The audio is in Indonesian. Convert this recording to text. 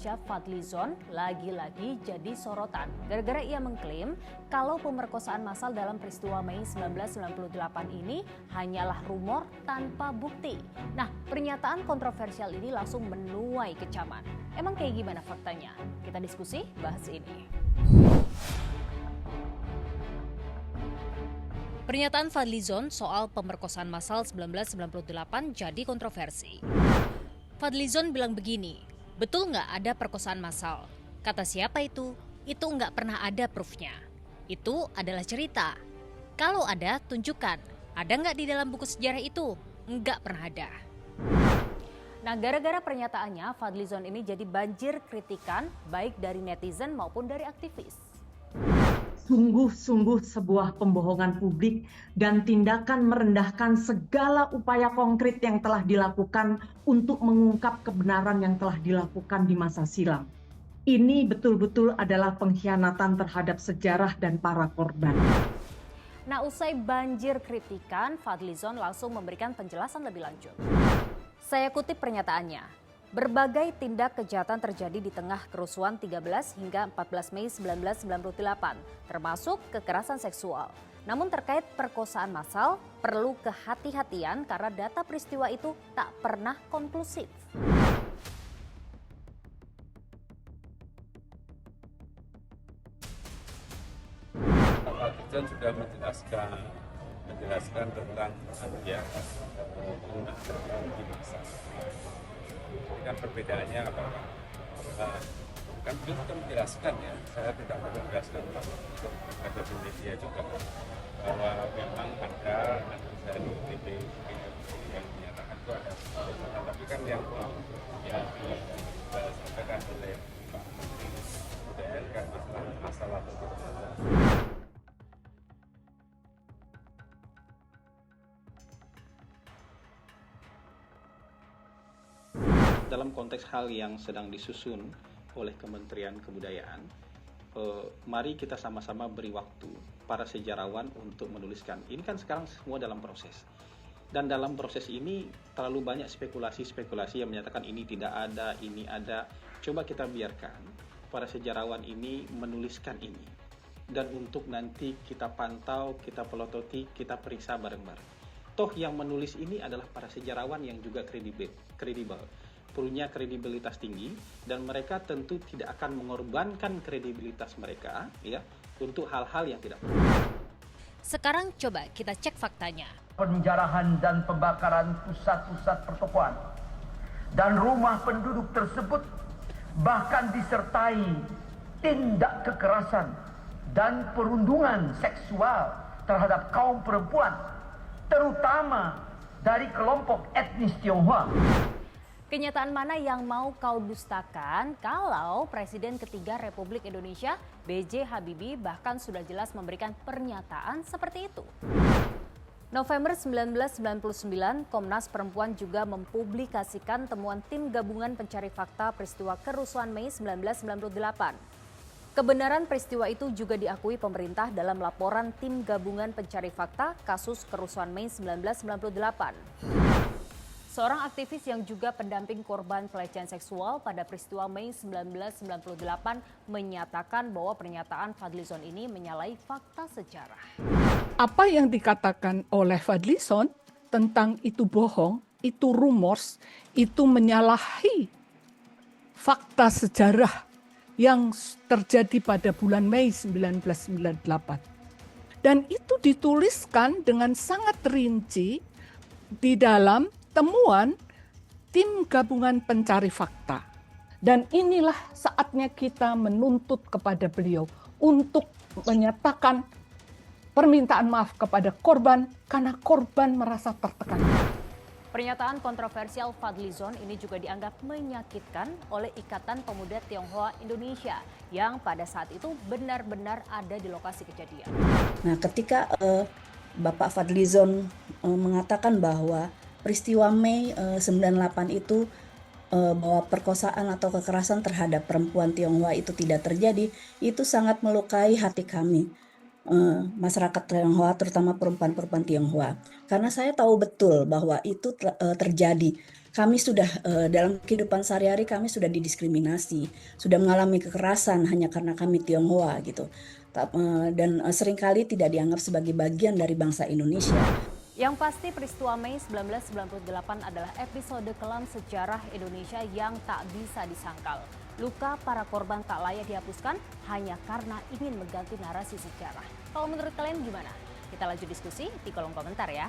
Indonesia Fadlizon lagi-lagi jadi sorotan. Gara-gara ia mengklaim kalau pemerkosaan massal dalam peristiwa Mei 1998 ini hanyalah rumor tanpa bukti. Nah, pernyataan kontroversial ini langsung menuai kecaman. Emang kayak gimana faktanya? Kita diskusi bahas ini. Pernyataan Fadlizon soal pemerkosaan massal 1998 jadi kontroversi. Fadlizon bilang begini, betul nggak ada perkosaan massal? Kata siapa itu? Itu nggak pernah ada proofnya. Itu adalah cerita. Kalau ada, tunjukkan. Ada nggak di dalam buku sejarah itu? Nggak pernah ada. Nah, gara-gara pernyataannya, Fadlizon ini jadi banjir kritikan baik dari netizen maupun dari aktivis. Sungguh-sungguh sebuah pembohongan publik dan tindakan merendahkan segala upaya konkret yang telah dilakukan untuk mengungkap kebenaran yang telah dilakukan di masa silam. Ini betul-betul adalah pengkhianatan terhadap sejarah dan para korban. Nah, usai banjir kritikan, Fadlizon langsung memberikan penjelasan lebih lanjut. Saya kutip pernyataannya. Berbagai tindak kejahatan terjadi di tengah kerusuhan 13 hingga 14 Mei 1998, termasuk kekerasan seksual. Namun terkait perkosaan massal, perlu kehati-hatian karena data peristiwa itu tak pernah konklusif. Pak Fadlizon sudah menjelaskan tentang penggunaan massal. Ini kan perbedaannya apa? Kan beliau sudah menjelaskan ya, saya tidak perlu menjelaskan ada di media juga bahwa memang ada dari DP yang menyatakan itu ada perkosaan, tapi kan yang disampaikan oleh Pak Menteri Kebudayaan kan masalah atau tidak. Dalam konteks hal yang sedang disusun oleh Kementerian Kebudayaan, mari kita sama-sama beri waktu para sejarawan untuk menuliskan. Ini kan sekarang semua dalam proses. Dan dalam proses ini terlalu banyak spekulasi-spekulasi yang menyatakan ini tidak ada, ini ada. Coba kita biarkan para sejarawan ini menuliskan ini. Dan untuk nanti kita pantau, kita pelototi, kita periksa bareng-bareng. Toh yang menulis ini adalah para sejarawan yang juga kredibel. Punya kredibilitas tinggi dan mereka tentu tidak akan mengorbankan kredibilitas mereka ya untuk hal-hal yang tidak perlu. Sekarang coba kita cek faktanya. Penjarahan dan pembakaran pusat-pusat pertokoan dan rumah penduduk tersebut bahkan disertai tindak kekerasan dan perundungan seksual terhadap kaum perempuan, terutama dari kelompok etnis Tionghoa. Kenyataan mana yang mau kau dustakan kalau Presiden ketiga Republik Indonesia B.J. Habibie bahkan sudah jelas memberikan pernyataan seperti itu. November 1999, Komnas Perempuan juga mempublikasikan temuan Tim Gabungan Pencari Fakta Peristiwa Kerusuhan Mei 1998. Kebenaran peristiwa itu juga diakui pemerintah dalam laporan Tim Gabungan Pencari Fakta kasus Kerusuhan Mei 1998. Seorang aktivis yang juga pendamping korban pelecehan seksual pada peristiwa Mei 1998 menyatakan bahwa pernyataan Fadlizon ini menyalahi fakta sejarah. Apa yang dikatakan oleh Fadlizon tentang itu bohong, itu rumors, itu menyalahi fakta sejarah yang terjadi pada bulan Mei 1998. Dan itu dituliskan dengan sangat rinci di dalam temuan Tim Gabungan Pencari Fakta. Dan inilah saatnya kita menuntut kepada beliau untuk menyatakan permintaan maaf kepada korban karena korban merasa tertekan. Pernyataan kontroversial Fadlizon ini juga dianggap menyakitkan oleh Ikatan Pemuda Tionghoa Indonesia yang pada saat itu benar-benar ada di lokasi kejadian. Nah, ketika Bapak Fadlizon mengatakan bahwa peristiwa Mei 98 itu bahwa perkosaan atau kekerasan terhadap perempuan Tionghoa itu tidak terjadi, itu sangat melukai hati kami, masyarakat Tionghoa, terutama perempuan-perempuan Tionghoa. Karena saya tahu betul bahwa itu terjadi kami sudah dalam kehidupan sehari-hari kami sudah didiskriminasi, sudah mengalami kekerasan hanya karena kami Tionghoa gitu. Dan seringkali tidak dianggap sebagai bagian dari bangsa Indonesia. Yang pasti peristiwa Mei 1998 adalah episode kelam sejarah Indonesia yang tak bisa disangkal. Luka para korban tak layak dihapuskan hanya karena ingin mengganti narasi sejarah. Kalau menurut kalian gimana? Kita lanjut diskusi di kolom komentar ya.